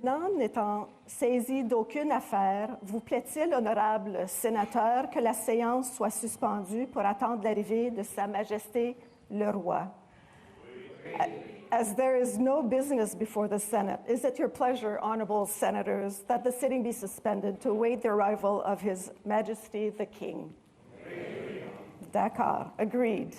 N'en étant saisi d'aucune affaire, vous plaît-il, honorable sénateur, que la séance soit suspendue pour attendre l'arrivée de Sa Majesté le Roi? As there is no business before the Senate, is it your pleasure, honorable senators, that the sitting be suspended to await the arrival of His Majesty the King? D'accord. Agreed.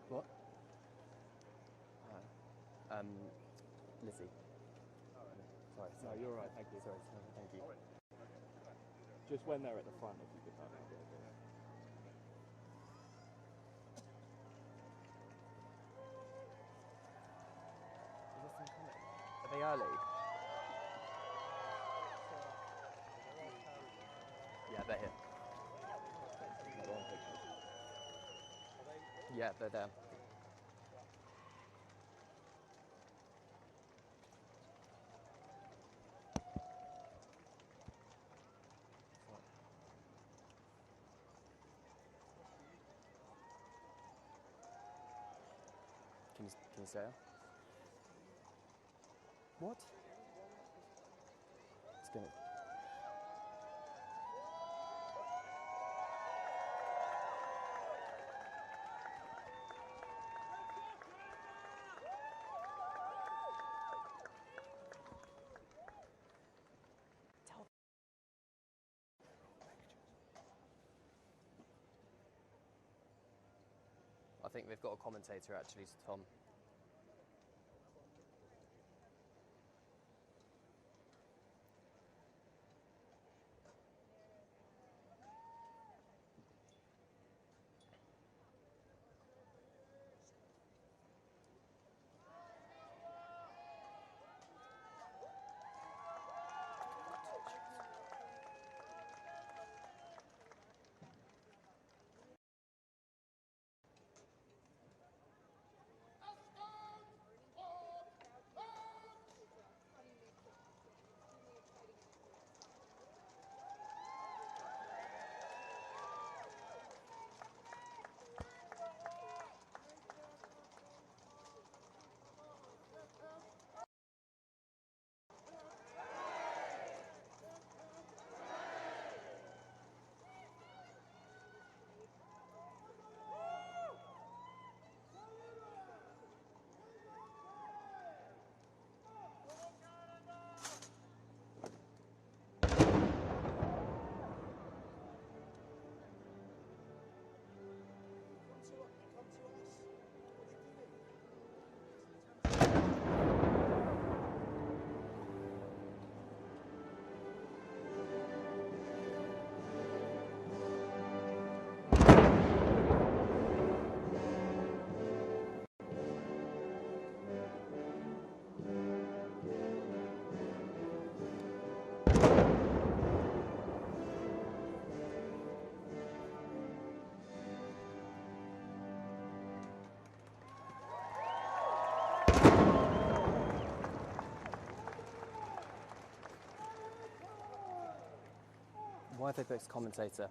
What? Lizzie. Sorry. No, you're all right, thank you. Sorry, thank you. Just when they're at the front, if you could have it. Are they early? Yeah, they're here. Yeah, they're there. Can you say it? What? It's gonna. I think they've got a commentator actually, Tom. Why have they booked commentator?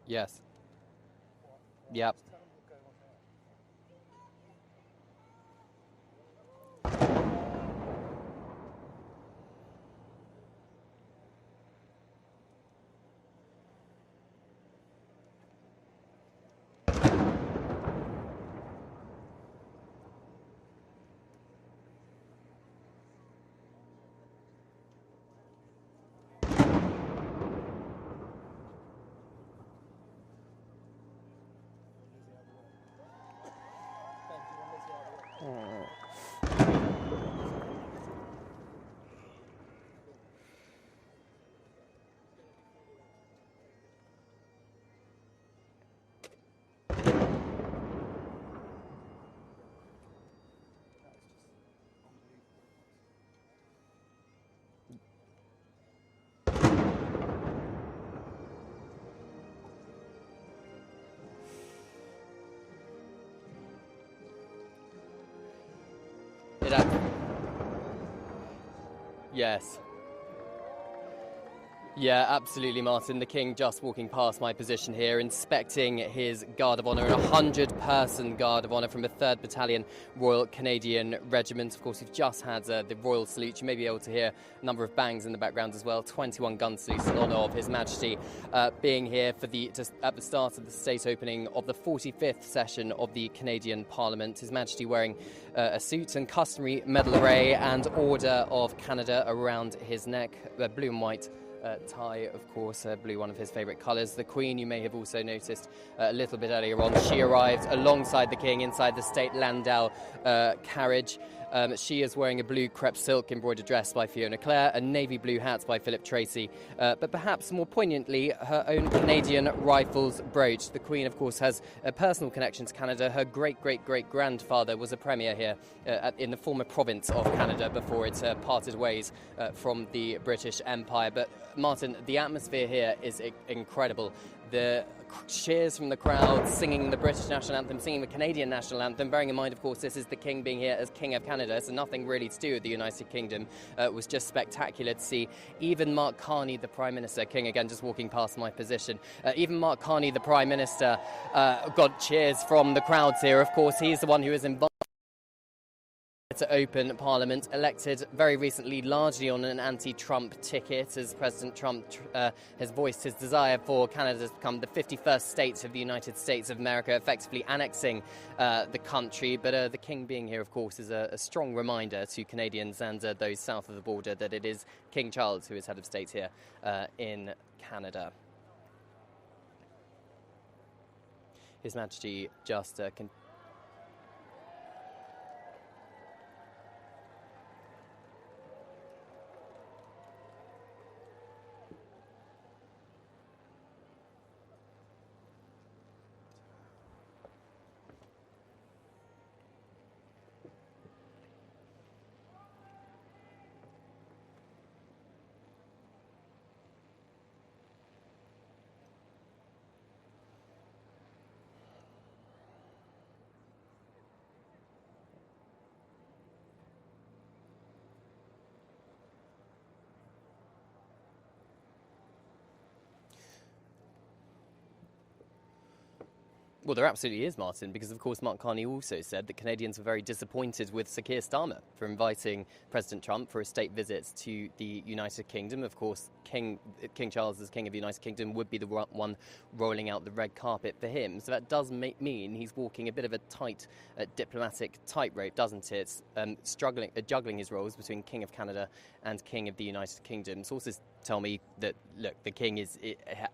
Yes. Yep. Yes. Yeah, absolutely, Martin. The King just walking past my position here, inspecting his Guard of Honour, a 100-person Guard of Honour from the 3rd Battalion Royal Canadian Regiment. Of course, we've just had the Royal Salute. You may be able to hear a number of bangs in the background as well. 21 gun salutes in honour of His Majesty being here for at the start of the state opening of the 45th session of the Canadian Parliament. His Majesty wearing a suit and customary medal array and Order of Canada around his neck, blue and white tie, of course, blue, one of his favourite colours. The Queen, you may have also noticed a little bit earlier on, she arrived alongside the King inside the state landau carriage. She is wearing a blue crepe silk embroidered dress by Fiona Clare, a navy blue hat by Philip Tracy, but perhaps more poignantly, her own Canadian Rifles brooch. The Queen, of course, has a personal connection to Canada. Her great-great-great-grandfather was a premier here in the former province of Canada before it parted ways from the British Empire. But, Martin, the atmosphere here is incredible. The cheers from the crowd, singing the British national anthem, singing the Canadian national anthem, bearing in mind, of course, this is the King being here as King of Canada, so nothing really to do with the United Kingdom. It was just spectacular to see. Even Mark Carney, the Prime Minister, King again just walking past my position, even Mark Carney, the Prime Minister, got cheers from the crowds here. Of course, he's the one who is invited to open Parliament, elected very recently largely on an anti-Trump ticket, as President Trump has voiced his desire for Canada to become the 51st state of the United States of America, effectively annexing the country. But the King being here, of course, is a strong reminder to Canadians and those south of the border that it is King Charles who is head of state here in Canada. His Majesty just Well, there absolutely is, Martin, because, of course, Mark Carney also said that Canadians were very disappointed with Sir Keir Starmer for inviting President Trump for a state visit to the United Kingdom. Of course, King Charles, as King of the United Kingdom, would be the one rolling out the red carpet for him. So that does mean he's walking a bit of a tight diplomatic tightrope, doesn't it? Juggling his roles between King of Canada and King of the United Kingdom. Sources tell me that, look, the King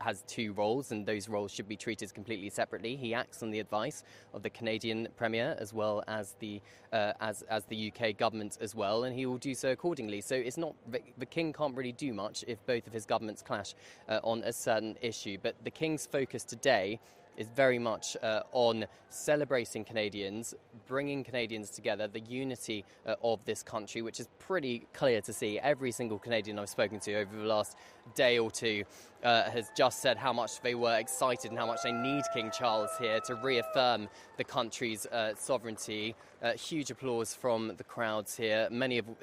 has two roles, and those roles should be treated completely separately. He acts on the advice of the Canadian Premier as well as the UK government as well, and he will do so accordingly. So it's not the King can't really do much if both of his governments clash on a certain issue. But the King's focus today is very much on celebrating Canadians, bringing Canadians together, the unity of this country, which is pretty clear to see. Every single Canadian I've spoken to over the last day or two has just said how much they were excited and how much they need King Charles here to reaffirm the country's sovereignty. Huge applause from the crowds here.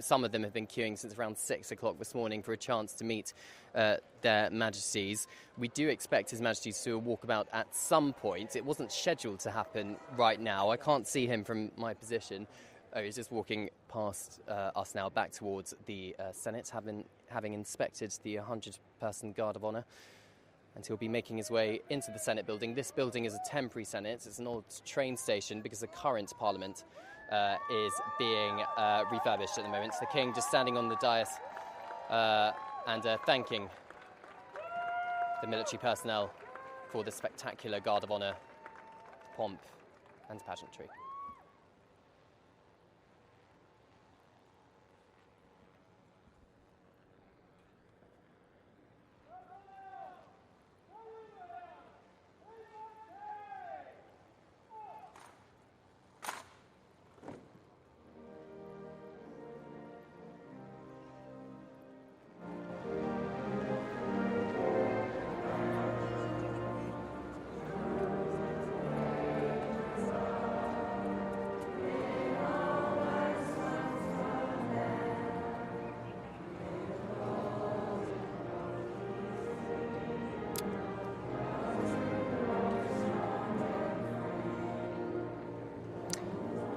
Some of them have been queuing since around 6 o'clock this morning for a chance to meet their Majesties. We do expect His Majesty to walk about at some point. It wasn't scheduled to happen right now. I can't see him from my position. Oh, he's just walking past us now, back towards the Senate, having inspected the 100-person Guard of Honour. And he'll be making his way into the Senate building. This building is a temporary Senate. It's an old train station because the current Parliament is being refurbished at the moment. So the King just standing on the dais and thanking the military personnel for the spectacular Guard of Honour pomp and pageantry.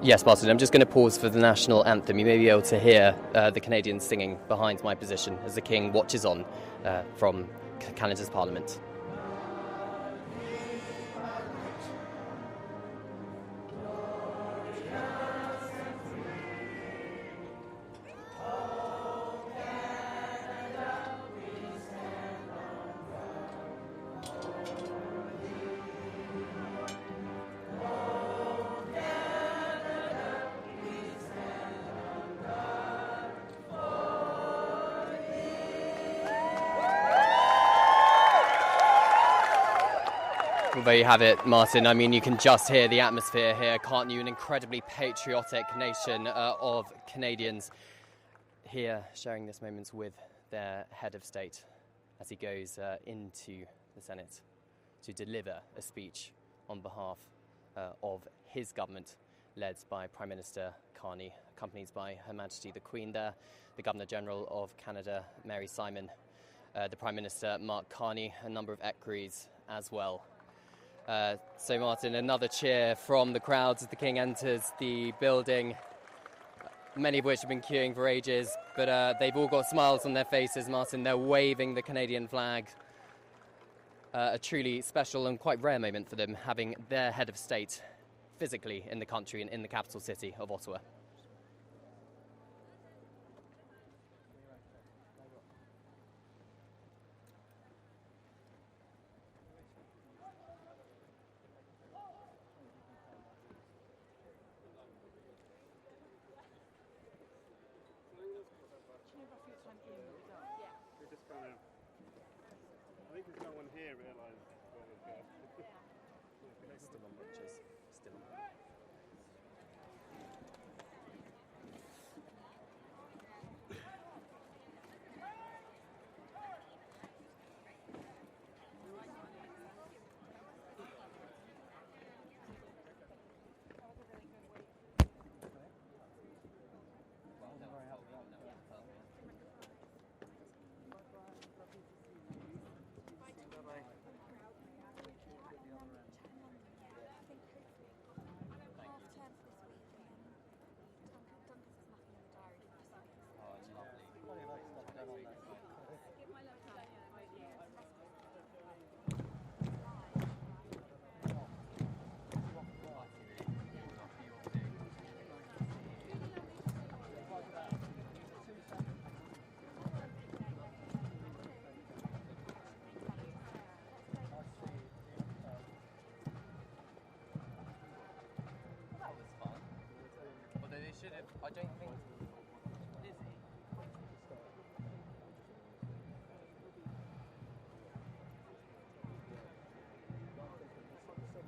Yes, Martin, I'm just going to pause for the national anthem. You may be able to hear the Canadians singing behind my position as the King watches on from Canada's Parliament. Well, there you have it, Martin. I mean, you can just hear the atmosphere here, can't you? An incredibly patriotic nation of Canadians here sharing this moment with their head of state as he goes into the Senate to deliver a speech on behalf of his government, led by Prime Minister Carney, accompanied by Her Majesty the Queen there, the Governor-General of Canada, Mary Simon, the Prime Minister, Mark Carney, a number of equerries as well. So, Martin, another cheer from the crowds as the King enters the building, many of which have been queuing for ages, but they've all got smiles on their faces, Martin. They're waving the Canadian flag. A truly special and quite rare moment for them, having their head of state physically in the country and in the capital city of Ottawa. I think there's no one here realised where we're going. Still on watches. Still on. I don't think... Is he?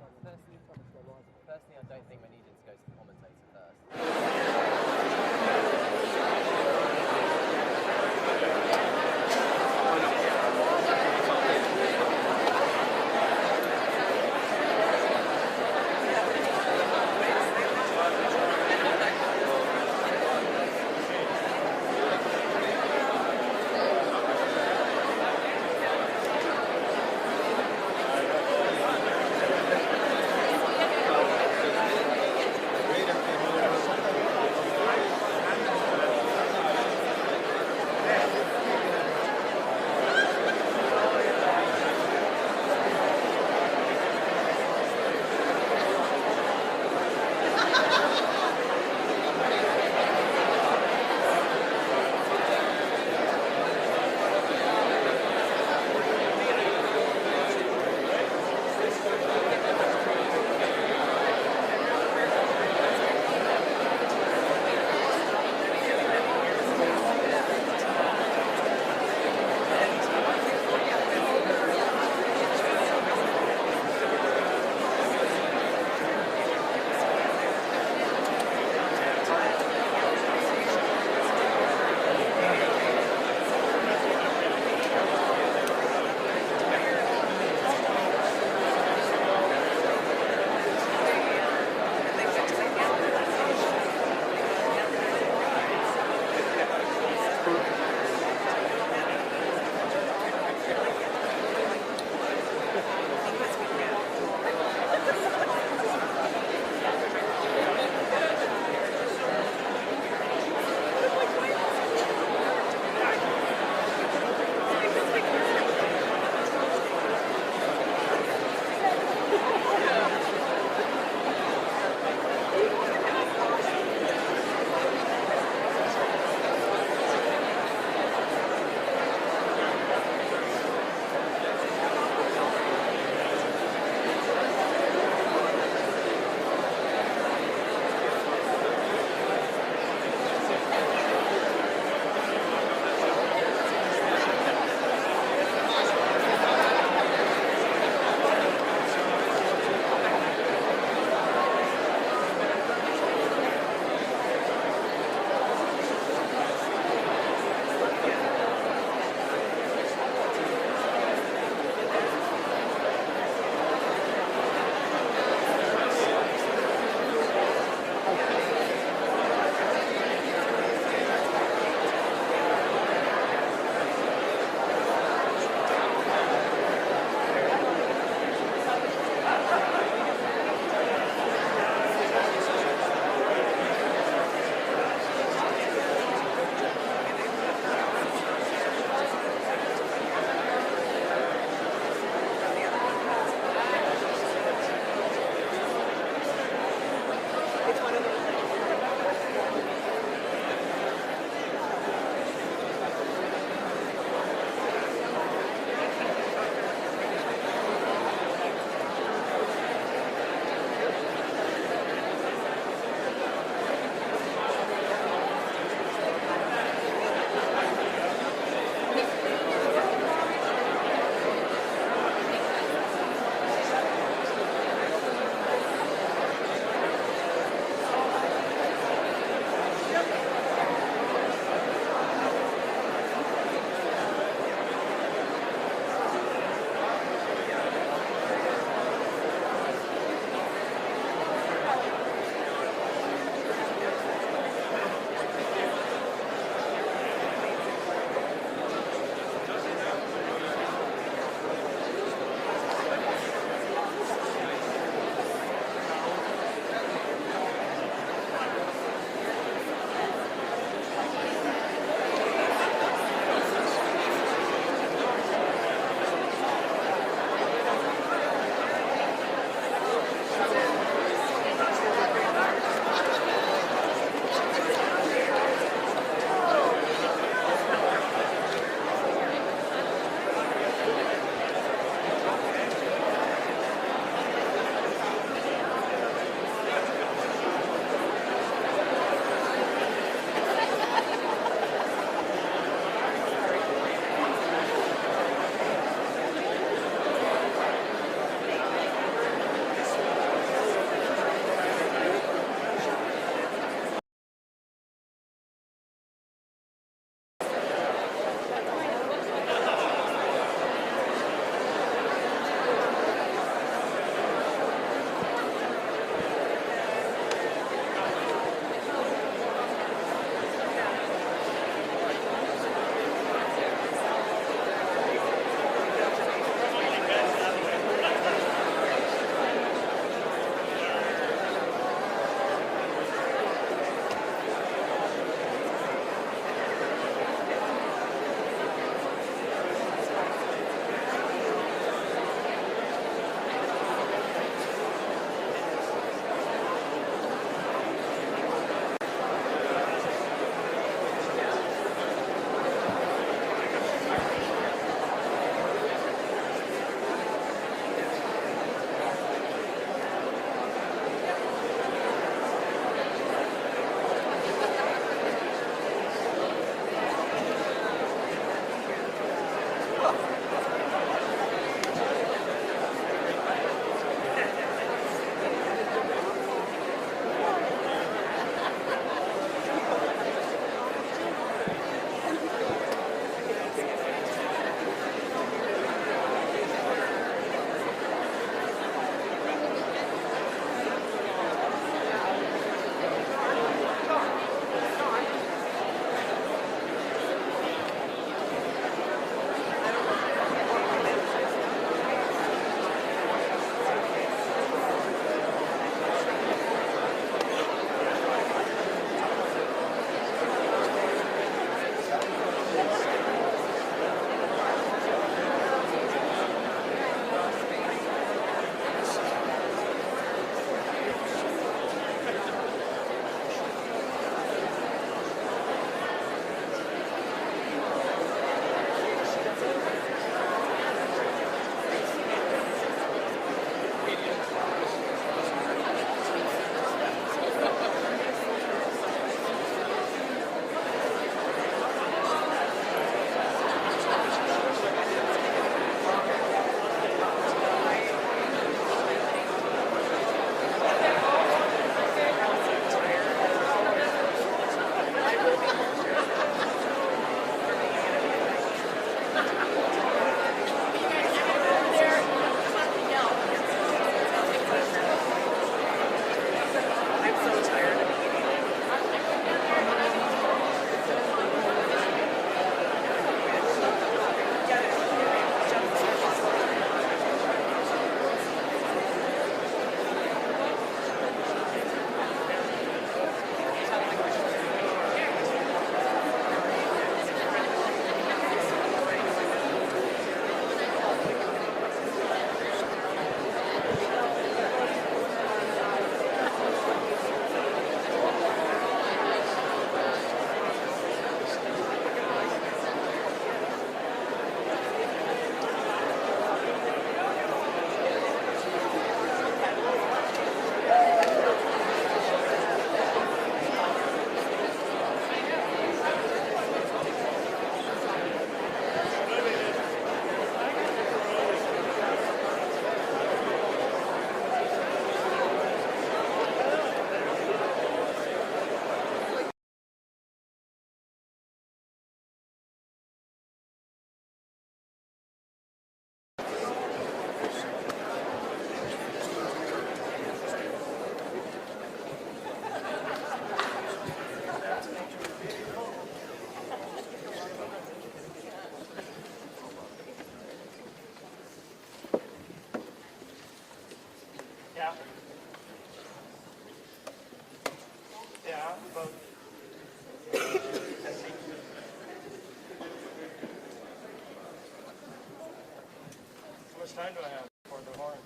much time do I have for the horns?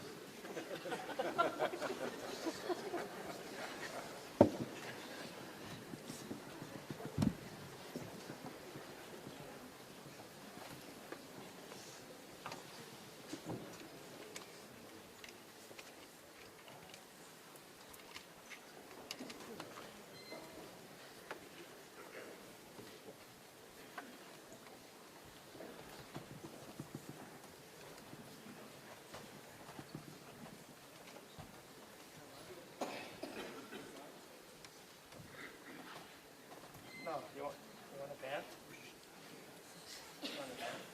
No, you want a band? You want a band?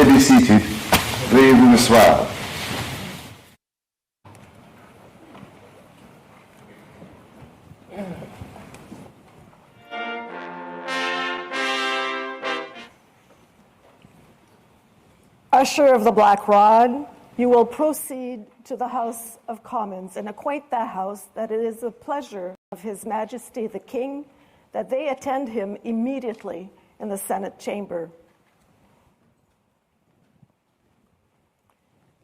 may be seated. Veuillez vous asseoir. Usher of the Black Rod, you will proceed to the House of Commons and acquaint that House that it is the pleasure of His Majesty the King that they attend him immediately in the Senate chamber.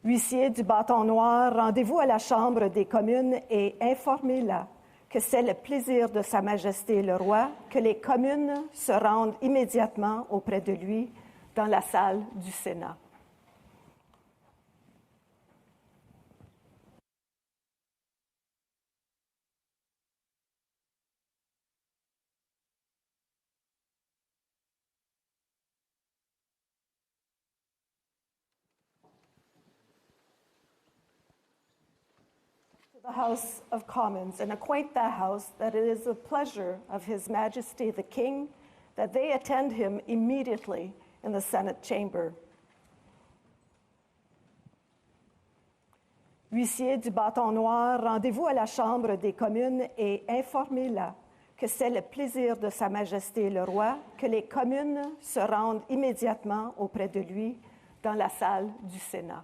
Huissier du bâton noir, rendez-vous à la Chambre des communes et informez-la que c'est le plaisir de Sa Majesté le Roi que les communes se rendent immédiatement auprès de lui dans la salle du Sénat. The House of Commons and acquaint that House that it is the pleasure of His Majesty the King that they attend him immediately in the Senate chamber. Huissier du bâton noir, rendez-vous à la Chambre des communes et informez-la que c'est le plaisir de Sa Majesté le Roi que les communes se rendent immédiatement auprès de lui dans la salle du Sénat.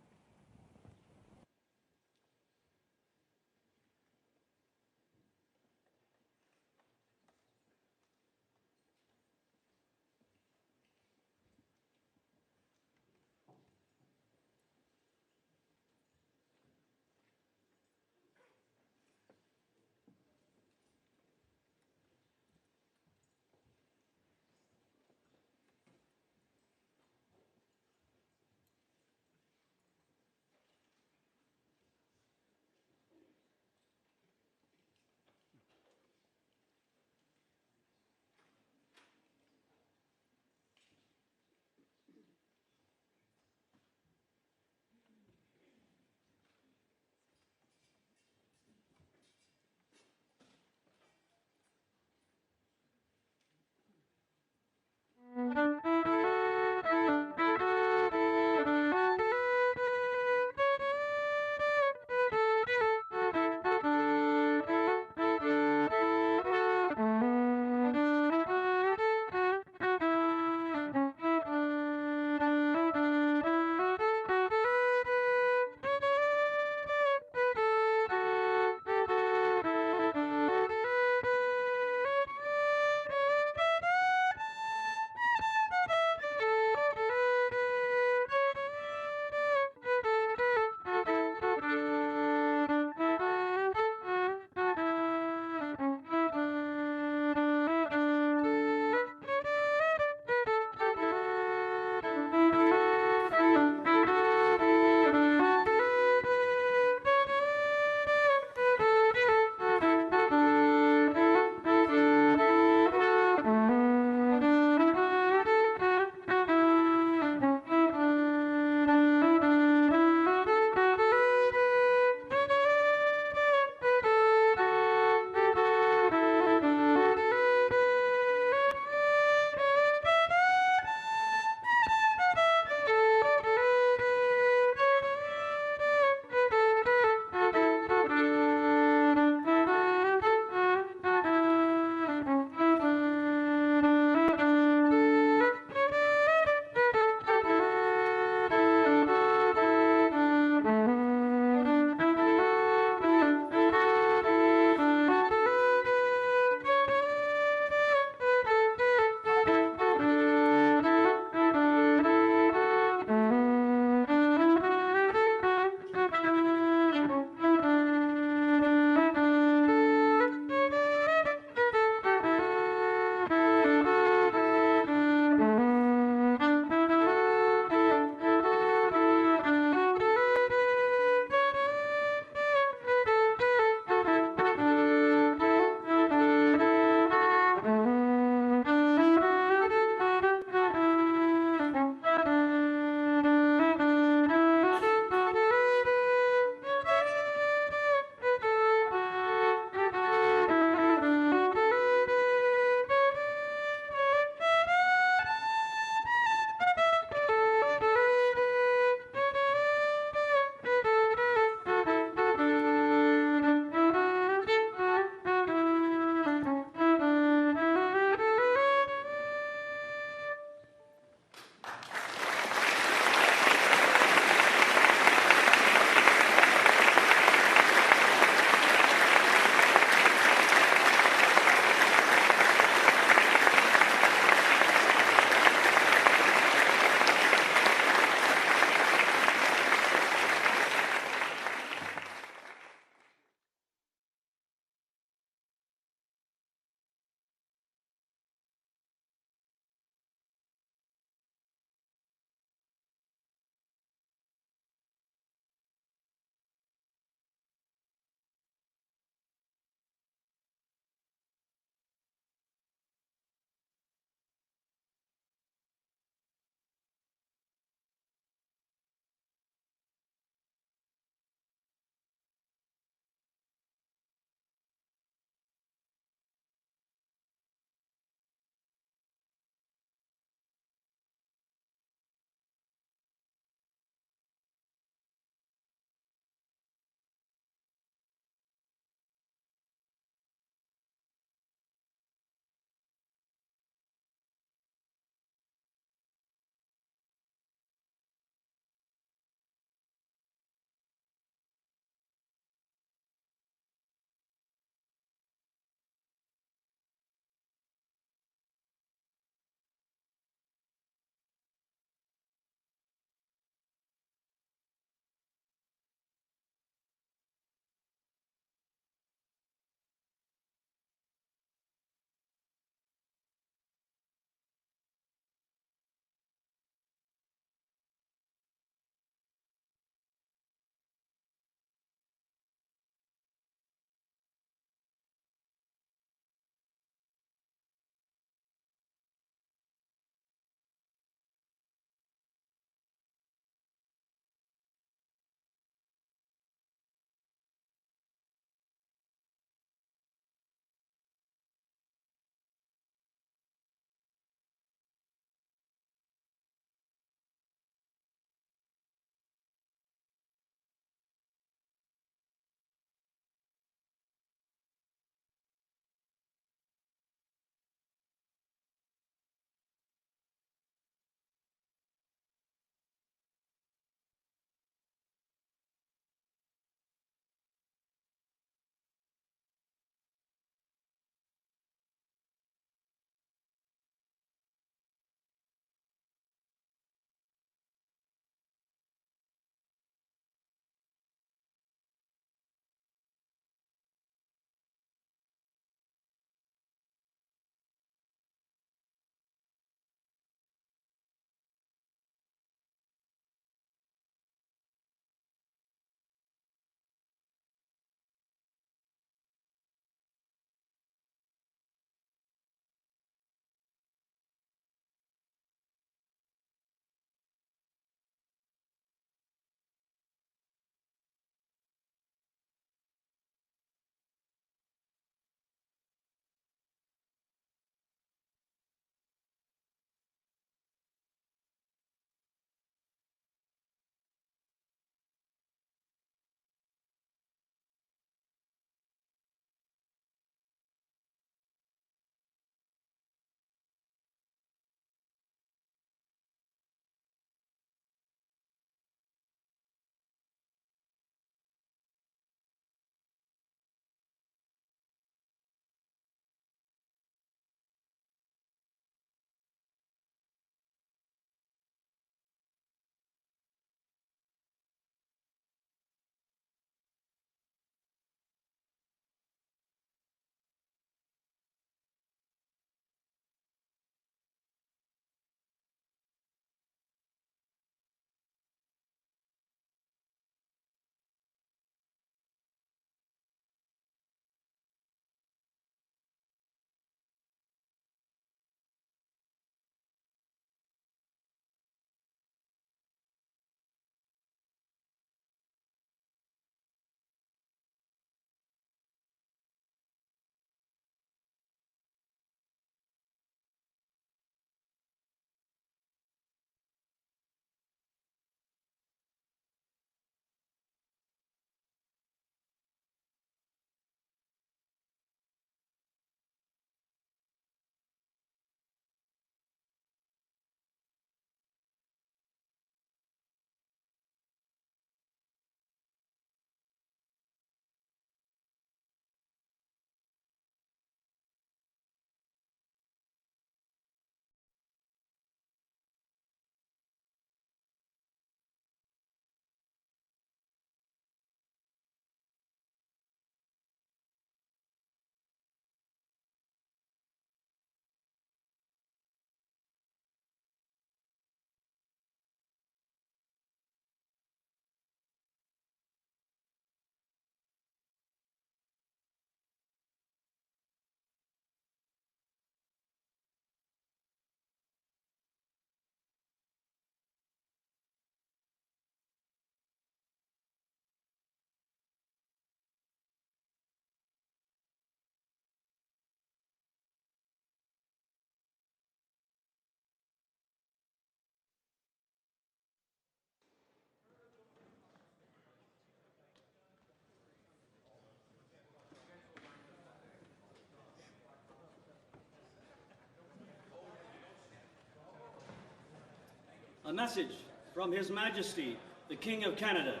message from His Majesty, the King of Canada.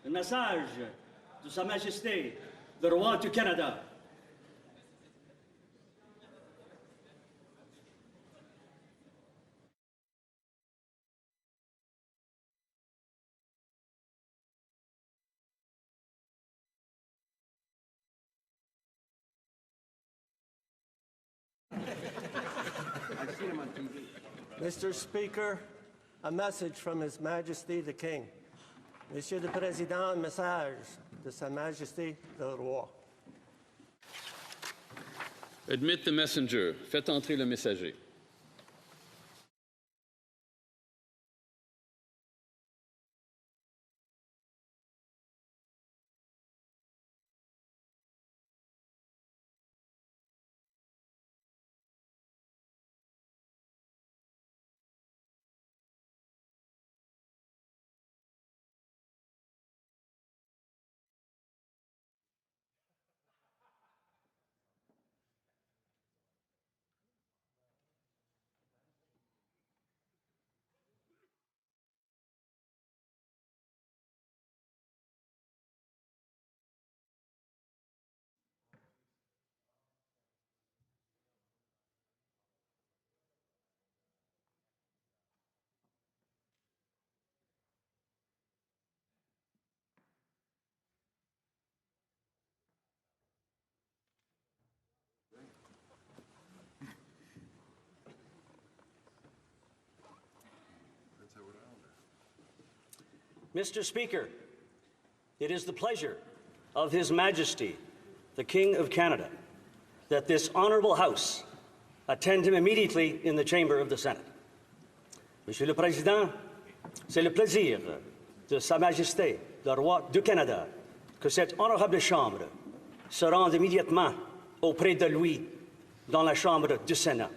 Un message de Sa Majesté, le Roi du Canada. Mr. Speaker, a message from His Majesty the King. Monsieur le Président, un message de Sa Majesté le Roi. Admit the messenger. Faites entrer le messager. Mr. Speaker, it is the pleasure of His Majesty, the King of Canada, that this honourable House attend him immediately in the chamber of the Senate. Monsieur le Président, c'est le plaisir de Sa Majesté, le Roi du Canada, que cette honorable Chambre se rende immédiatement auprès de lui dans la Chambre du Sénat.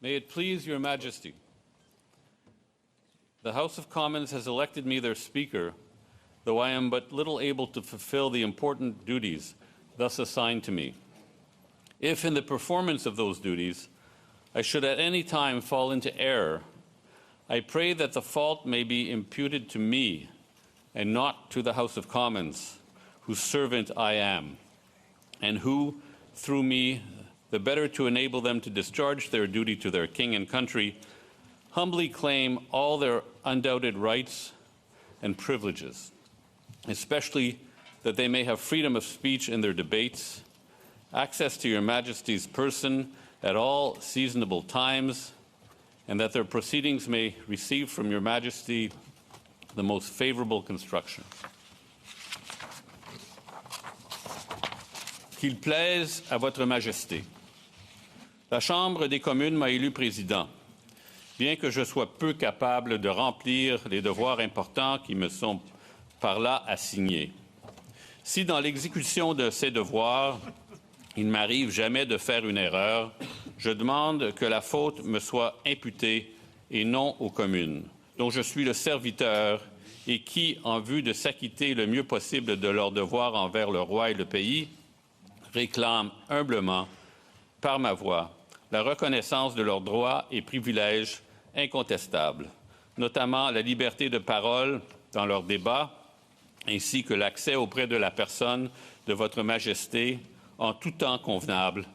May it please your Majesty. The House of Commons has elected me their Speaker, though I am but little able to fulfill the important duties thus assigned to me. If in the performance of those duties I should at any time fall into error, I pray that the fault may be imputed to me and not to the House of Commons, whose servant I am, and who, through me, the better to enable them to discharge their duty to their king and country, humbly claim all their undoubted rights and privileges, especially that they may have freedom of speech in their debates, access to your Majesty's person at all seasonable times, and that their proceedings may receive from your Majesty the most favorable construction. Qu'il plaise à votre Majesté. La Chambre des communes m'a élu président, bien que je sois peu capable de remplir les devoirs importants qui me sont par là assignés. Si dans l'exécution de ces devoirs, il ne m'arrive jamais de faire une erreur, je demande que la faute me soit imputée et non aux communes, dont je suis le serviteur et qui, en vue de s'acquitter le mieux possible de leurs devoirs envers le roi et le pays, réclament humblement, par ma voix, la reconnaissance de leurs droits et privilèges incontestables, notamment la liberté de parole dans leurs débats, ainsi que l'accès auprès de la personne de Votre Majesté en tout temps convenable,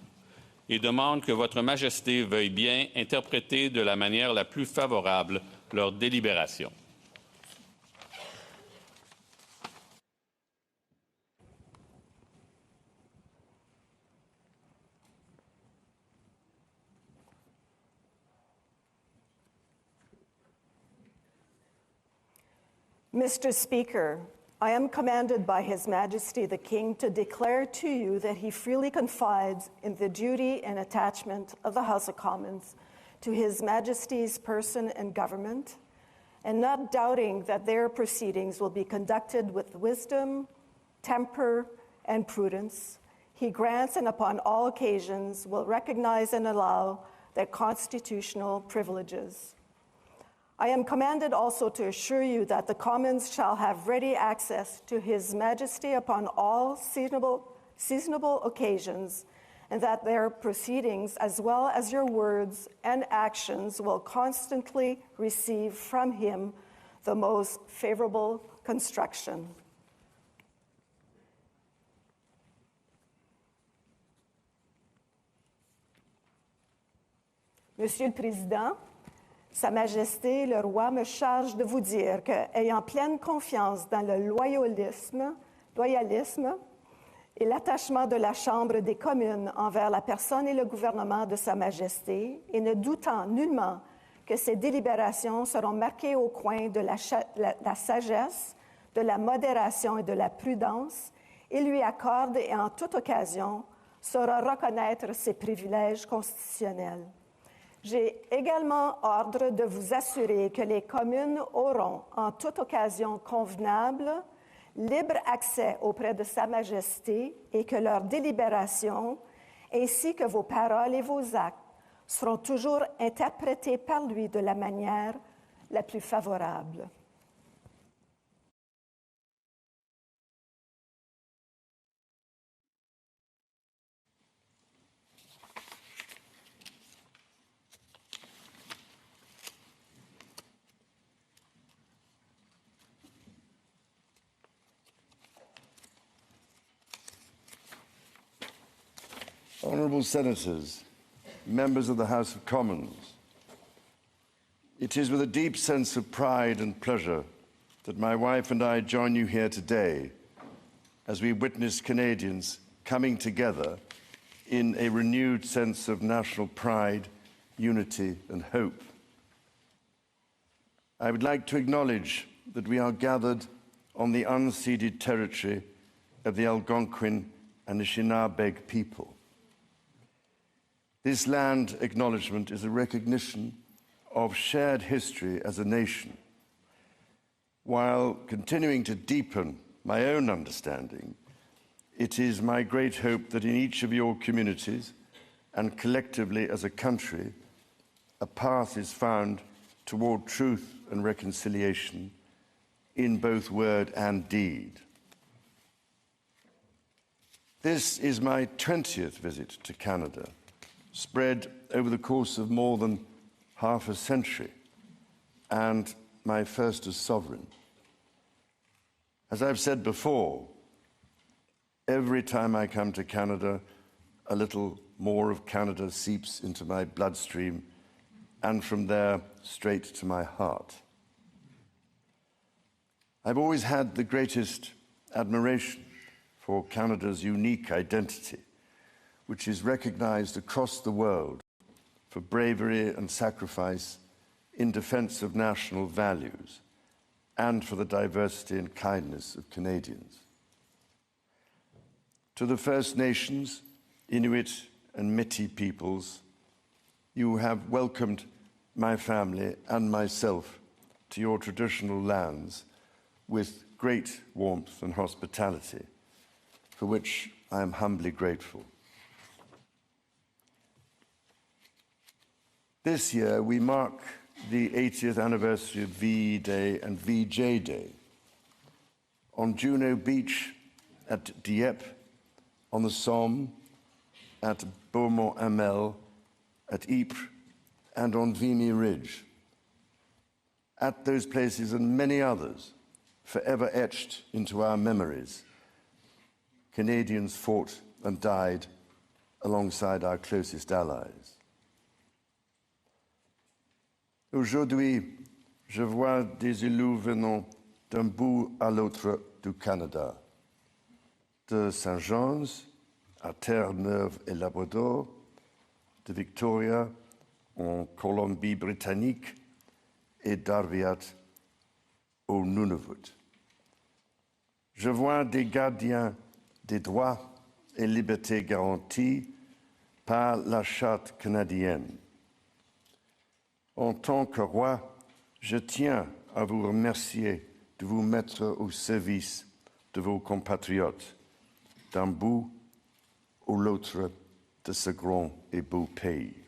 et demande que Votre Majesté veuille bien interpréter de la manière la plus favorable leurs délibérations. Mr. Speaker, I am commanded by His Majesty the King to declare to you that he freely confides in the duty and attachment of the House of Commons to His Majesty's person and government, and not doubting that their proceedings will be conducted with wisdom, temper, and prudence, he grants and upon all occasions will recognize and allow their constitutional privileges. I am commanded also to assure you that the Commons shall have ready access to His Majesty upon all seasonable occasions, and that their proceedings, as well as your words and actions, will constantly receive from Him the most favorable construction. Monsieur le Président, Sa Majesté, le roi, me charge de vous dire que, ayant pleine confiance dans le loyalisme et l'attachement de la Chambre des communes envers la personne et le gouvernement de Sa Majesté, et ne doutant nullement que ces délibérations seront marquées au coin de la sagesse, de la modération et de la prudence, il lui accorde et en toute occasion saura reconnaître ses privilèges constitutionnels. J'ai également ordre de vous assurer que les communes auront, en toute occasion convenable, libre accès auprès de Sa Majesté et que leurs délibérations, ainsi que vos paroles et vos actes, seront toujours interprétés par lui de la manière la plus favorable. Honourable Senators, members of the House of Commons, it is with a deep sense of pride and pleasure that my wife and I join you here today as we witness Canadians coming together in a renewed sense of national pride, unity and hope. I would like to acknowledge that we are gathered on the unceded territory of the Algonquin and Anishinaabe people. This land acknowledgement is a recognition of shared history as a nation, while continuing to deepen my own understanding. It is my great hope that in each of your communities and collectively as a country, a path is found toward truth and reconciliation in both word and deed. This is my 20th visit to Canada, spread over the course of more than half a century, and my first as sovereign. As I've said before, every time I come to Canada, a little more of Canada seeps into my bloodstream, and from there straight to my heart. I've always had the greatest admiration for Canada's unique identity, which is recognized across the world for bravery and sacrifice in defense of national values and for the diversity and kindness of Canadians. To the First Nations, Inuit and Métis peoples, you have welcomed my family and myself to your traditional lands with great warmth and hospitality, for which I am humbly grateful. This year, we mark the 80th anniversary of VE Day and VJ Day. On Juno Beach, at Dieppe, on the Somme, at Beaumont-Hamel, at Ypres, and on Vimy Ridge. At those places and many others, forever etched into our memories, Canadians fought and died alongside our closest allies. Aujourd'hui, je vois des élus venant d'un bout à l'autre du Canada, de Saint-Jean's à Terre-Neuve et Labrador, de Victoria en Colombie-Britannique et d'Arviat au Nunavut. Je vois des gardiens des droits et libertés garantis par la Charte canadienne. En tant que roi, je tiens à vous remercier de vous mettre au service de vos compatriotes, d'un bout ou l'autre de ce grand et beau pays.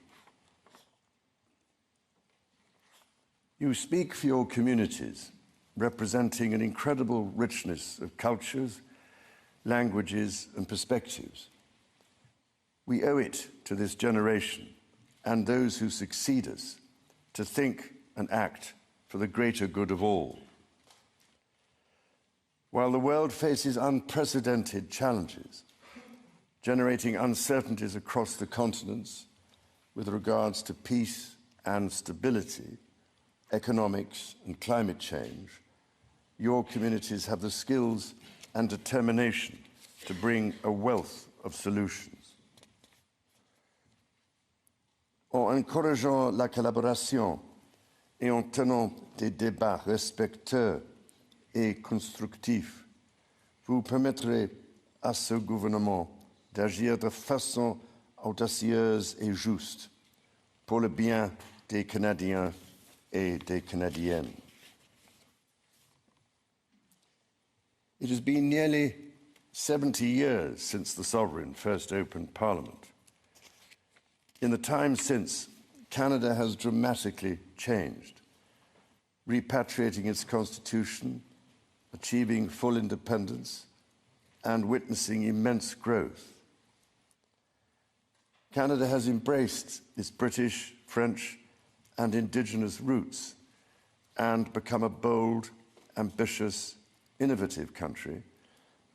You speak for your communities, representing an incredible richness of cultures, languages, and perspectives. We owe it to this generation and those who succeed us to think and act for the greater good of all. While the world faces unprecedented challenges, generating uncertainties across the continents with regards to peace and stability, economics and climate change, your communities have the skills and determination to bring a wealth of solutions. En encourageant la collaboration et en tenant des débats respectueux et constructifs, vous permettrez à ce gouvernement d'agir de façon audacieuse et juste pour le bien des Canadiens et des Canadiennes. It has been nearly 70 years since the Sovereign first opened Parliament. In the time since, Canada has dramatically changed, repatriating its constitution, achieving full independence, and witnessing immense growth. Canada has embraced its British, French, and Indigenous roots and become a bold, ambitious, innovative country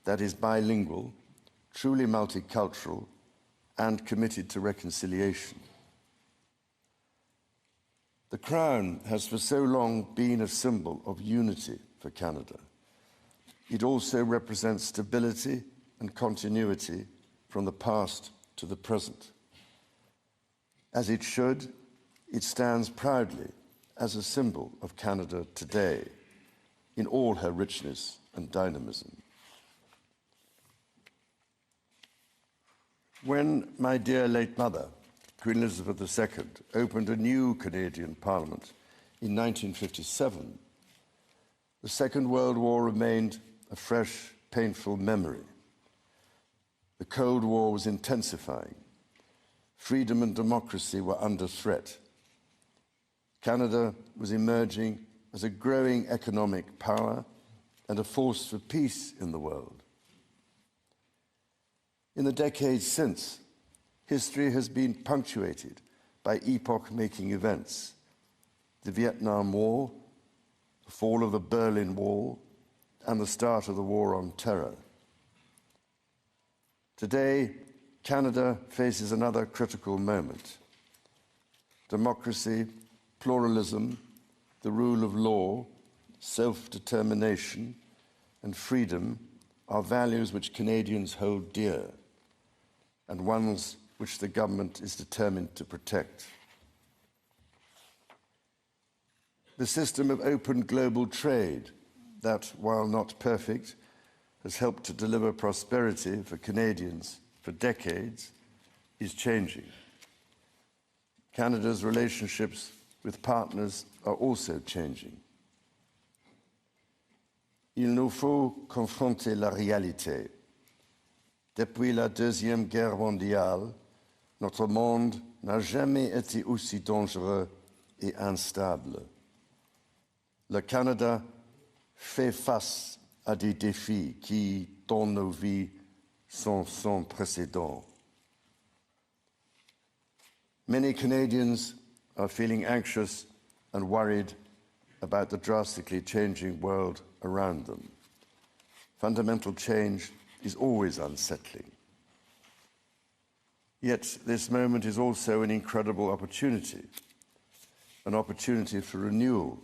that is bilingual, truly multicultural, and committed to reconciliation. The Crown has for so long been a symbol of unity for Canada. It also represents stability and continuity from the past to the present. As it should, it stands proudly as a symbol of Canada today in all her richness and dynamism. When my dear late mother, Queen Elizabeth II, opened a new Canadian Parliament in 1957, the Second World War remained a fresh, painful memory. The Cold War was intensifying. Freedom and democracy were under threat. Canada was emerging as a growing economic power and a force for peace in the world. In the decades since, history has been punctuated by epoch-making events: the Vietnam War, the fall of the Berlin Wall, and the start of the War on Terror. Today, Canada faces another critical moment. Democracy, pluralism, the rule of law, self-determination, and freedom are values which Canadians hold dear, and ones which the government is determined to protect. The system of open global trade that, while not perfect, has helped to deliver prosperity for Canadians for decades, is changing. Canada's relationships with partners are also changing. Il nous faut confronter la réalité. Depuis la Deuxième Guerre mondiale, notre monde n'a jamais été aussi dangereux et instable. Le Canada fait face à des défis qui, dans nos vies, sont sans précédent. Many Canadians are feeling anxious and worried about the drastically changing world around them. Fundamental change is always unsettling. Yet this moment is also an incredible opportunity, an opportunity for renewal,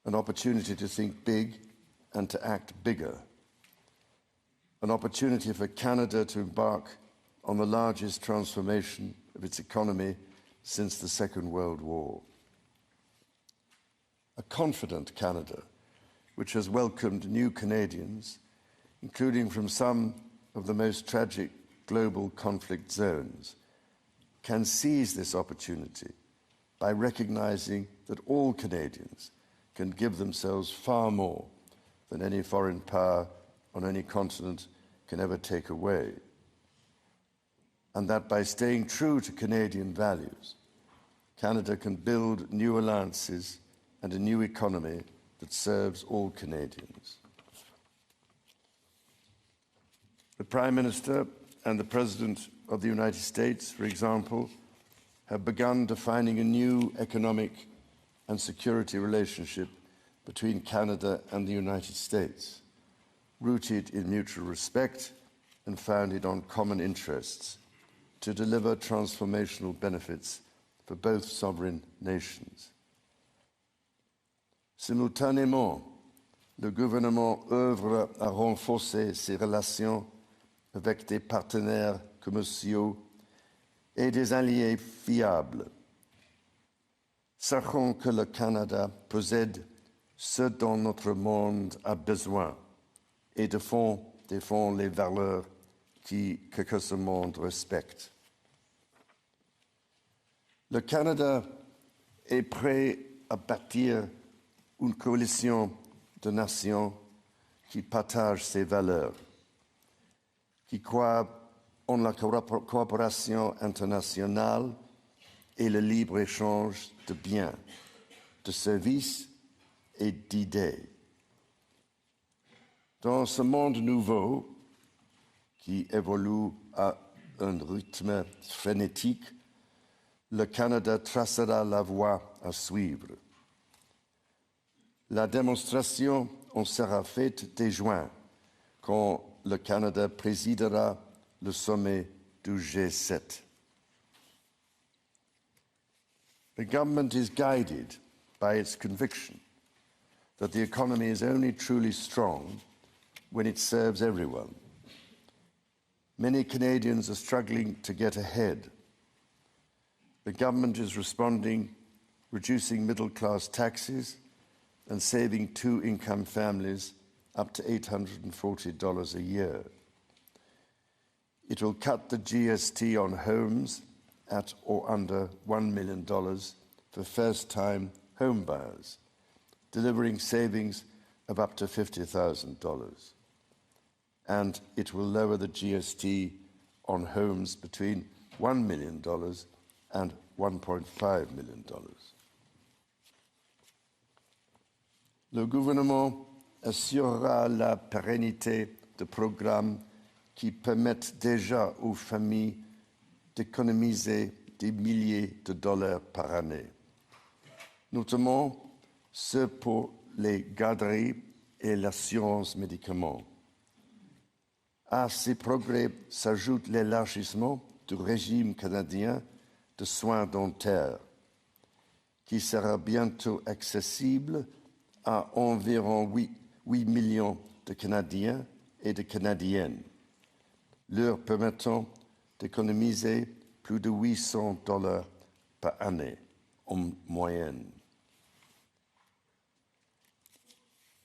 an opportunity to think big and to act bigger, an opportunity for Canada to embark on the largest transformation of its economy since the Second World War. A confident Canada, which has welcomed new Canadians, including from some of the most tragic global conflict zones, can seize this opportunity by recognizing that all Canadians can give themselves far more than any foreign power on any continent can ever take away. And that by staying true to Canadian values, Canada can build new alliances and a new economy that serves all Canadians. The Prime Minister and the President of the United States, for example, have begun defining a new economic and security relationship between Canada and the United States, rooted in mutual respect and founded on common interests, to deliver transformational benefits for both sovereign nations. Simultanément, le gouvernement œuvre à renforcer ses relations avec des partenaires commerciaux et des alliés fiables. Sachons que le Canada possède ce dont notre monde a besoin et défend les valeurs que ce monde respecte. Le Canada est prêt à bâtir une coalition de nations qui partagent ces valeurs, qui croient en la coopération internationale et le libre-échange de biens, de services et d'idées. Dans ce monde nouveau, qui évolue à un rythme frénétique, le Canada tracera la voie à suivre. La démonstration en sera faite dès juin, quand le Canada présidera le sommet du G7. The government is guided by its conviction that the economy is only truly strong when it serves everyone. Many Canadians are struggling to get ahead. The government is responding, reducing middle-class taxes and saving two-income families up to $840 a year. It will cut the GST on homes at or under $1 million for first-time home buyers, delivering savings of up to $50,000. And it will lower the GST on homes between $1 million and $1.5 million. Le gouvernement assurera la pérennité de programmes qui permettent déjà aux familles d'économiser des milliers de dollars par année, notamment ceux pour les garderies et l'assurance médicaments. À ces progrès s'ajoute l'élargissement du régime canadien de soins dentaires, qui sera bientôt accessible à environ 8 millions de Canadiens et de Canadiennes, leur permettant d'économiser plus de 800 dollars par année en moyenne.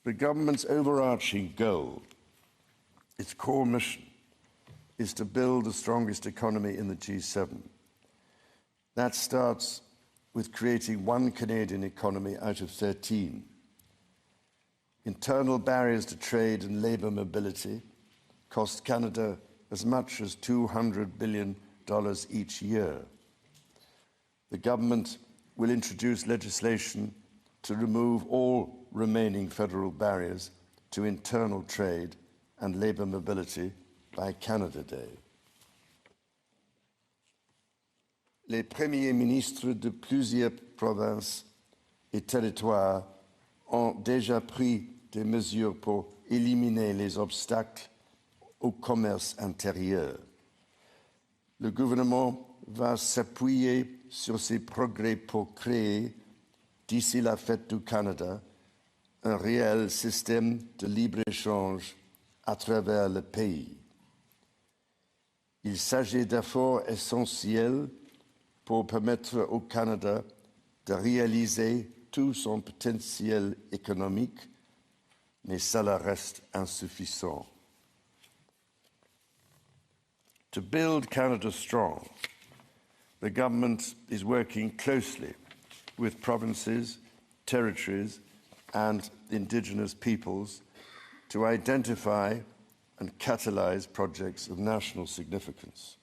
The government's overarching goal, its core mission, is to build the strongest economy in the G7. That starts with creating one Canadian economy out of 13. Internal barriers to trade and labour mobility cost Canada as much as $200 billion each year. The government will introduce legislation to remove all remaining federal barriers to internal trade and labour mobility by Canada Day. Les premiers ministres de plusieurs provinces et territoires ont déjà pris des mesures pour éliminer les obstacles au commerce intérieur. Le gouvernement va s'appuyer sur ces progrès pour créer, d'ici la fête du Canada, un réel système de libre-échange à travers le pays. Il s'agit d'efforts essentiels pour permettre au Canada de réaliser tout son potentiel économique, mais cela reste insuffisant. To build Canada strong, the government is working closely with provinces, territories, and Indigenous peoples to identify and catalyse projects of national significance.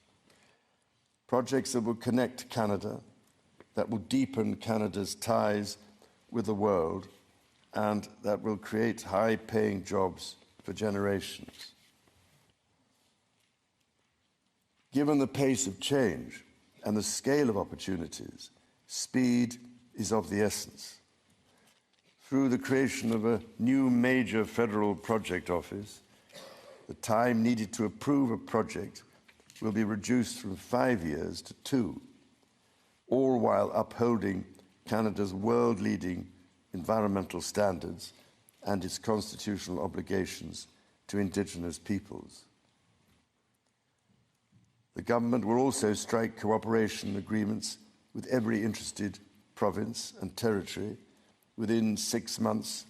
Projects that will connect Canada, that will deepen Canada's ties with the world, and that will create high-paying jobs for generations. Given the pace of change and the scale of opportunities, speed is of the essence. Through the creation of a new major federal project office, the time needed to approve a project will be reduced from 5 years to 2, all while upholding Canada's world-leading environmental standards and its constitutional obligations to Indigenous peoples. The government will also strike cooperation agreements with every interested province and territory within 6 months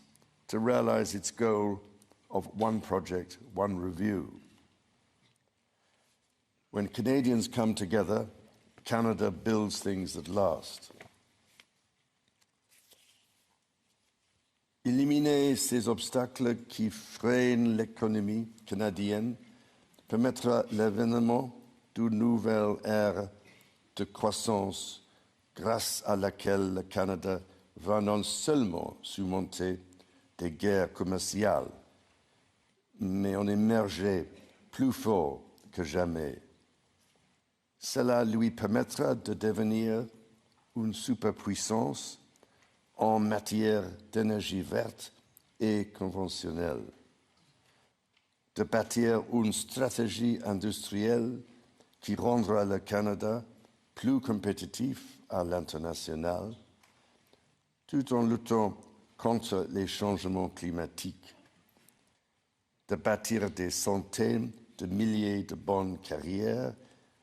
to realise its goal of one project, one review. When Canadians come together, Canada builds things that last. Éliminer ces obstacles qui freinent l'économie canadienne permettra l'avènement d'une nouvelle ère de croissance grâce à laquelle le Canada va non seulement surmonter des guerres commerciales, mais en émerger plus fort que jamais. Cela lui permettra de devenir une superpuissance en matière d'énergie verte et conventionnelle, de bâtir une stratégie industrielle qui rendra le Canada plus compétitif à l'international, tout en luttant contre les changements climatiques, de bâtir des centaines de milliers de bonnes carrières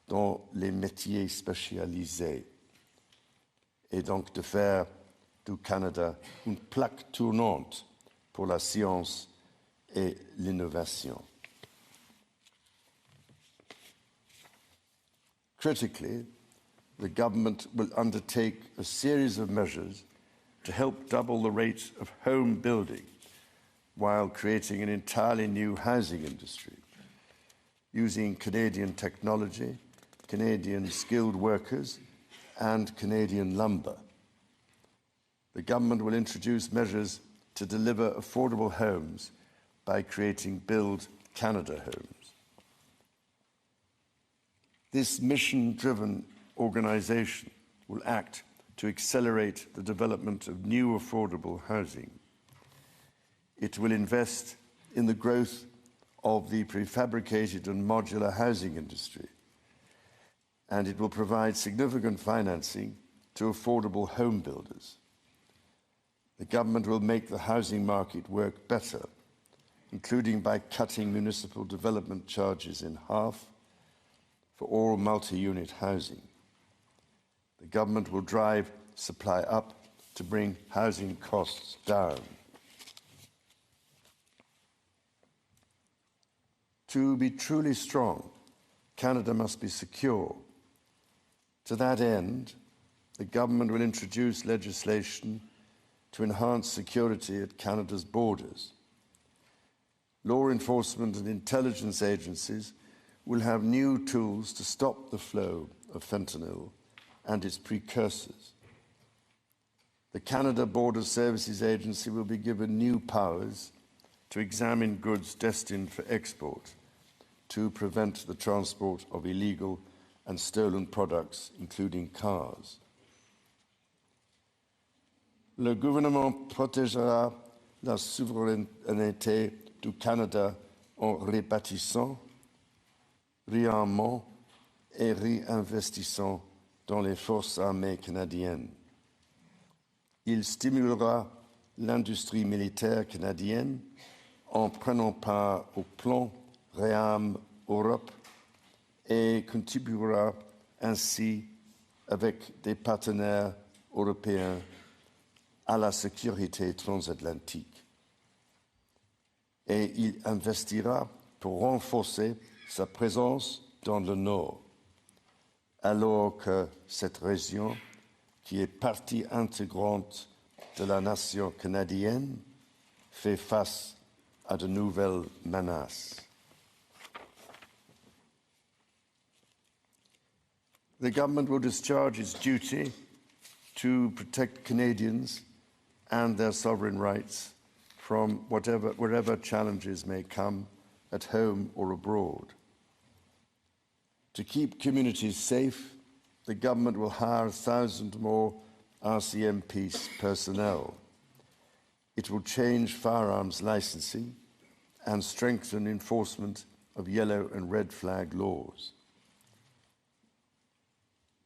dans les métiers spécialisés, et donc de faire du Canada une plaque tournante pour la science et l'innovation. Critically, the government will undertake a series of measures to help double the rate of home building while creating an entirely new housing industry, using Canadian technology, Canadian skilled workers, and Canadian lumber. The government will introduce measures to deliver affordable homes by creating Build Canada Homes. This mission-driven organization will act to accelerate the development of new affordable housing. It will invest in the growth of the prefabricated and modular housing industry, and it will provide significant financing to affordable home builders. The government will make the housing market work better, including by cutting municipal development charges in half for all multi-unit housing. The government will drive supply up to bring housing costs down. To be truly strong, Canada must be secure. To that end, the government will introduce legislation to enhance security at Canada's borders. Law enforcement and intelligence agencies will have new tools to stop the flow of fentanyl and its precursors. The Canada Border Services Agency will be given new powers to examine goods destined for export, to prevent the transport of illegal and stolen products, including cars. Le gouvernement protégera la souveraineté du Canada en rebâtissant, réarmant et réinvestissant dans les forces armées canadiennes. Il stimulera l'industrie militaire canadienne en prenant part au plan Réarme Europe et contribuera ainsi avec des partenaires européens à la sécurité transatlantique. Et il investira pour renforcer sa présence dans le Nord, alors que cette région, qui est partie intégrante de la nation canadienne, fait face à de nouvelles menaces. The government will discharge its duty to protect Canadians and their sovereign rights from wherever challenges may come at home or abroad. To keep communities safe, the government will hire 1,000 more RCMP personnel. It will change firearms licensing and strengthen enforcement of yellow and red flag laws.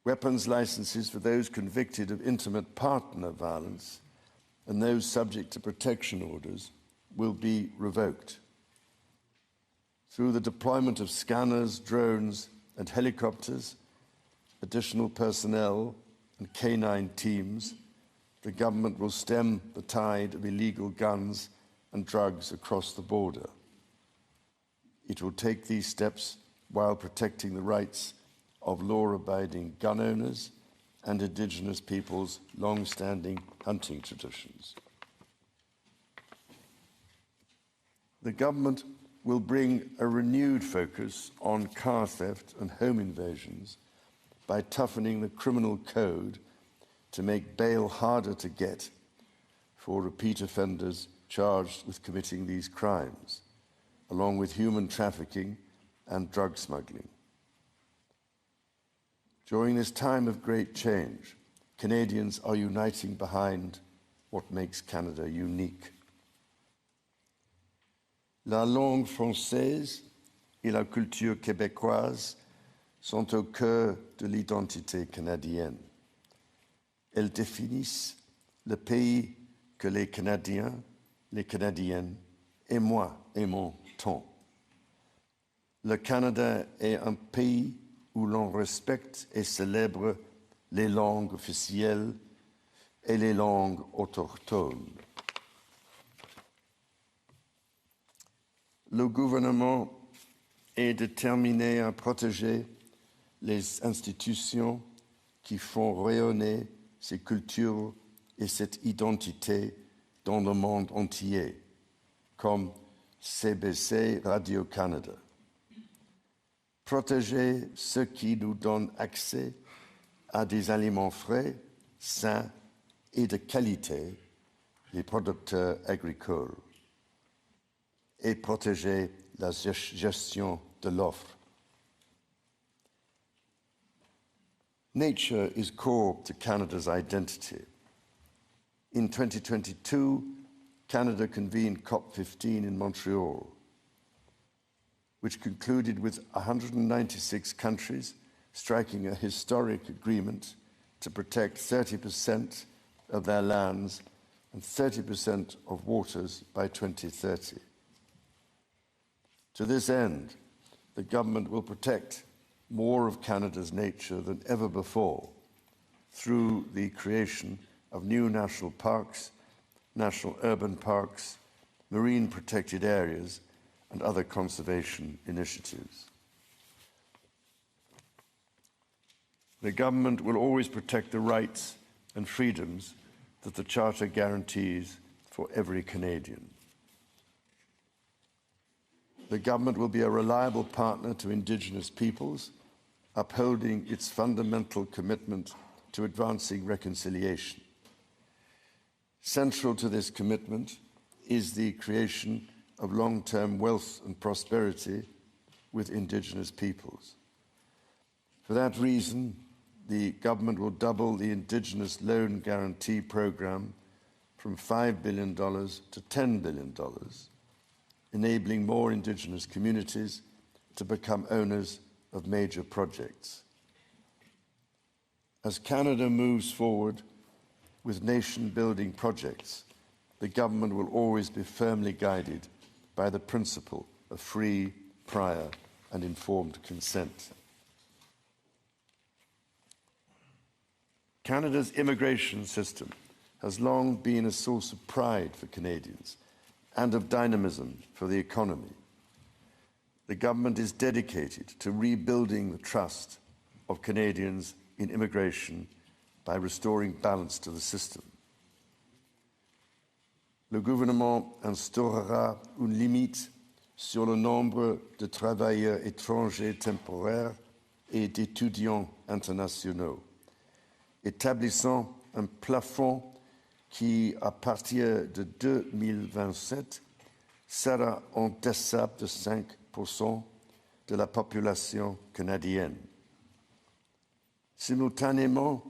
Weapons licenses for those convicted of intimate partner violence and those subject to protection orders will be revoked. Through the deployment of scanners, drones, and helicopters, additional personnel, and canine teams, the government will stem the tide of illegal guns and drugs across the border. It will take these steps while protecting the rights of law-abiding gun owners and Indigenous peoples' long-standing hunting traditions. The government will bring a renewed focus on car theft and home invasions by toughening the criminal code to make bail harder to get for repeat offenders charged with committing these crimes, along with human trafficking and drug smuggling. During this time of great change, Canadians are uniting behind what makes Canada unique. La langue française et la culture québécoise sont au cœur de l'identité canadienne. Elles définissent le pays que les Canadiens, les Canadiennes et moi aimons tant. Le Canada est un pays où l'on respecte et célèbre les langues officielles et les langues autochtones. Le gouvernement est déterminé à protéger les institutions qui font rayonner ces cultures et cette identité dans le monde entier, comme CBC Radio-Canada. Protéger ce qui nous donne accès à des aliments frais, sains et de qualité les producteurs agricoles et protéger la gestion de l'offre. Nature is core to Canada's identity. In 2022, Canada convened COP15 in Montreal, which concluded with 196 countries striking a historic agreement to protect 30% of their lands and 30% of waters by 2030. To this end, the government will protect more of Canada's nature than ever before through the creation of new national parks, national urban parks, marine protected areas, and other conservation initiatives. The government will always protect the rights and freedoms that the Charter guarantees for every Canadian. The government will be a reliable partner to Indigenous peoples, upholding its fundamental commitment to advancing reconciliation. Central to this commitment is the creation of long-term wealth and prosperity with Indigenous peoples. For that reason, the government will double the Indigenous Loan Guarantee Program from $5 billion to $10 billion, enabling more Indigenous communities to become owners of major projects. As Canada moves forward with nation-building projects, the government will always be firmly guided by the principle of free, prior, and informed consent. Canada's immigration system has long been a source of pride for Canadians and of dynamism for the economy. The government is dedicated to rebuilding the trust of Canadians in immigration by restoring balance to the system. Le gouvernement instaurera une limite sur le nombre de travailleurs étrangers temporaires et d'étudiants internationaux, établissant un plafond qui, à partir de 2027, sera en deçà de 5% de la population canadienne. Simultanément,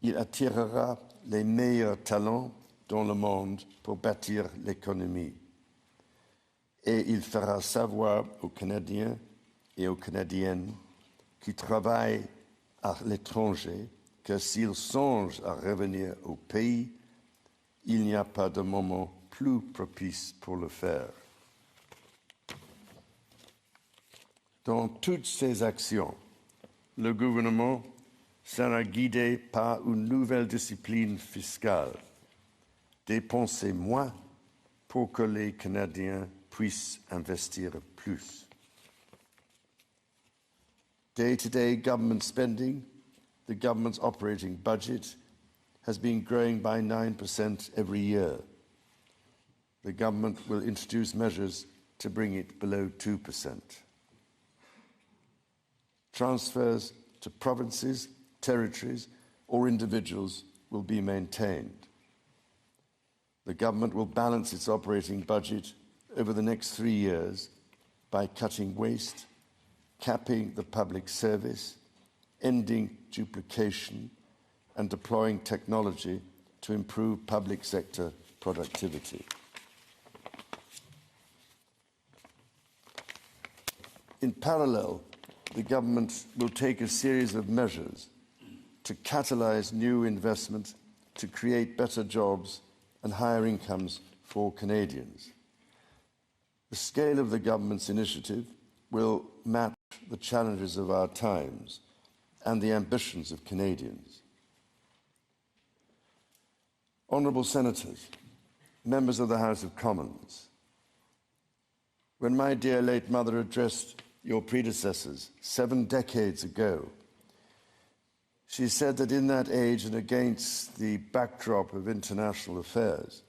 il attirera les meilleurs talents dans le monde pour bâtir l'économie. Et il fera savoir aux Canadiens et aux Canadiennes qui travaillent à l'étranger que s'ils songent à revenir au pays, il n'y a pas de moment plus propice pour le faire. Dans toutes ces actions, le gouvernement sera guidé par une nouvelle discipline fiscale. Dépenser moins pour que les Canadiens puissent investir plus. Day-to-day government spending, the government's operating budget, has been growing by 9% every year. The government will introduce measures to bring it below 2%. Transfers to provinces, territories, or individuals will be maintained. The government will balance its operating budget over the next 3 years by cutting waste, capping the public service, ending duplication, and deploying technology to improve public sector productivity. In parallel, the government will take a series of measures to catalyse new investment, to create better jobs and higher incomes for Canadians. The scale of the government's initiative will match the challenges of our times and the ambitions of Canadians. Honourable Senators, members of the House of Commons, when my dear late mother addressed your predecessors 7 decades ago, she said that in that age and against the backdrop of international affairs,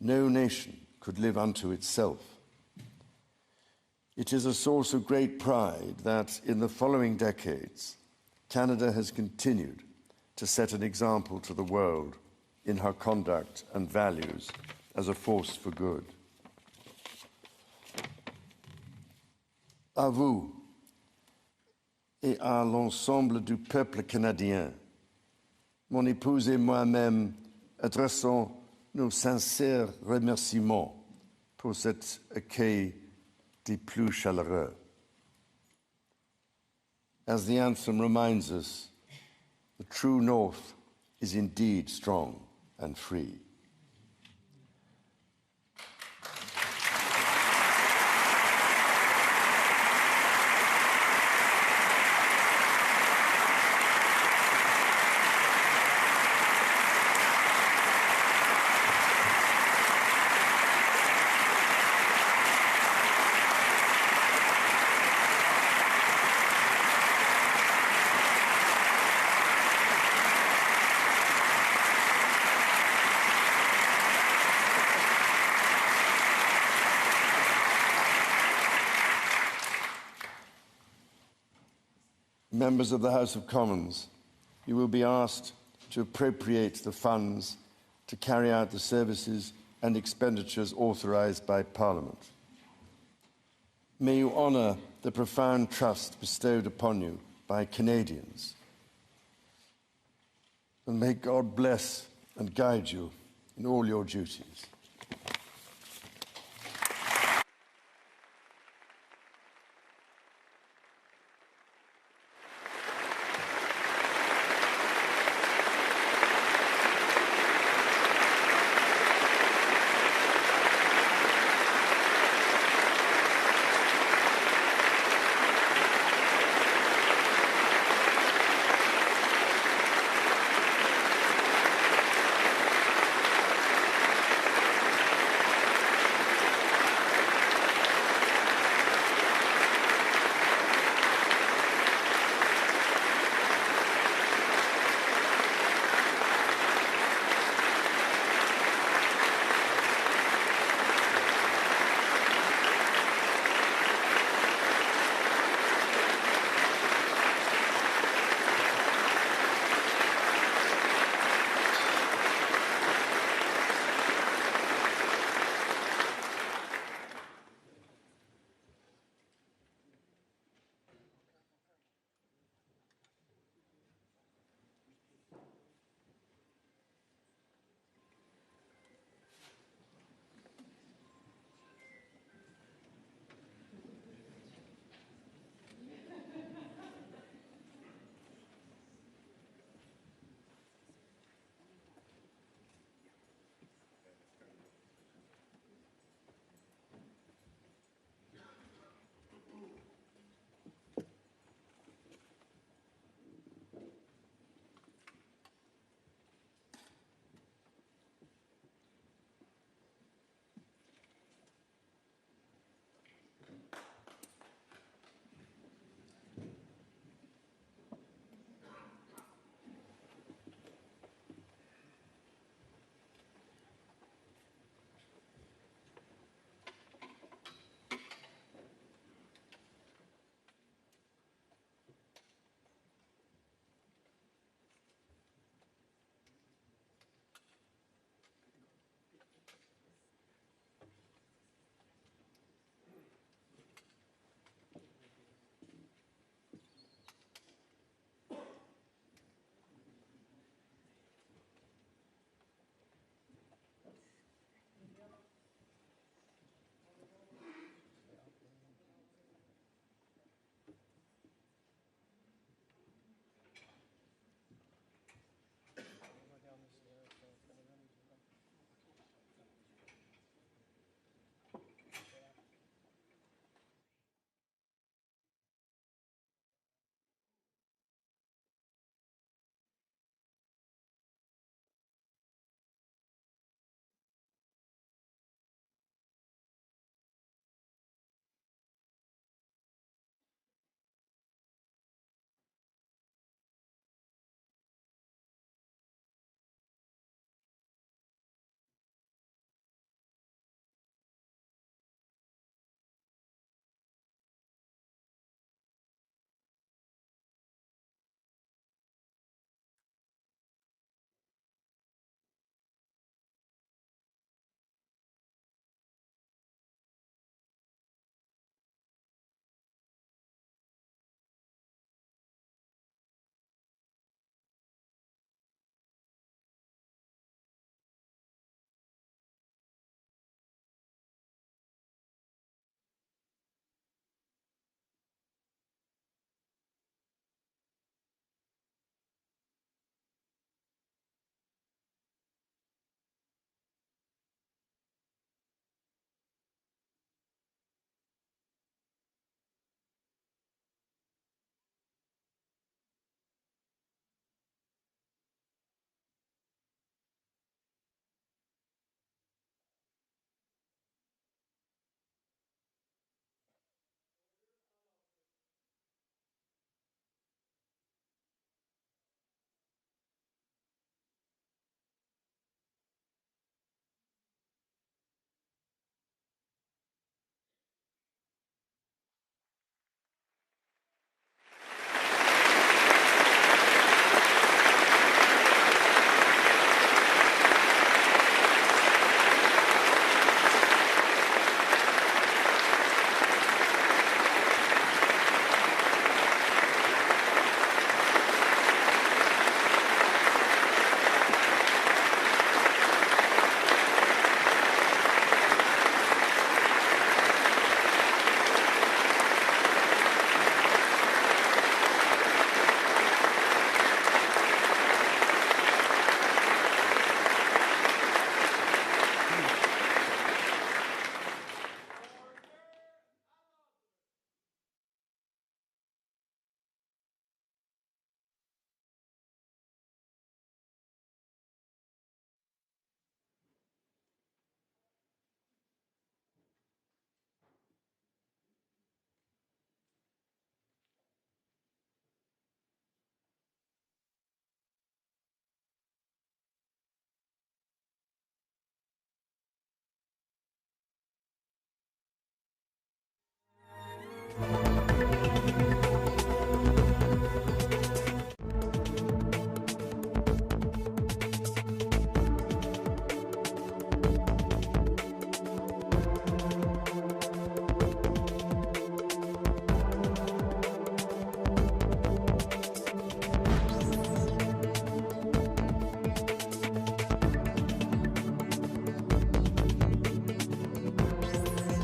no nation could live unto itself. It is a source of great pride that in the following decades, Canada has continued to set an example to the world in her conduct and values as a force for good. À vous et à l'ensemble du peuple canadien, mon épouse et moi-même adressons nos sincères remerciements pour cet accueil des plus chaleureux. As the anthem reminds us, the true North is indeed strong and free. Members of the House of Commons, you will be asked to appropriate the funds to carry out the services and expenditures authorised by Parliament. May you honour the profound trust bestowed upon you by Canadians. And may God bless and guide you in all your duties.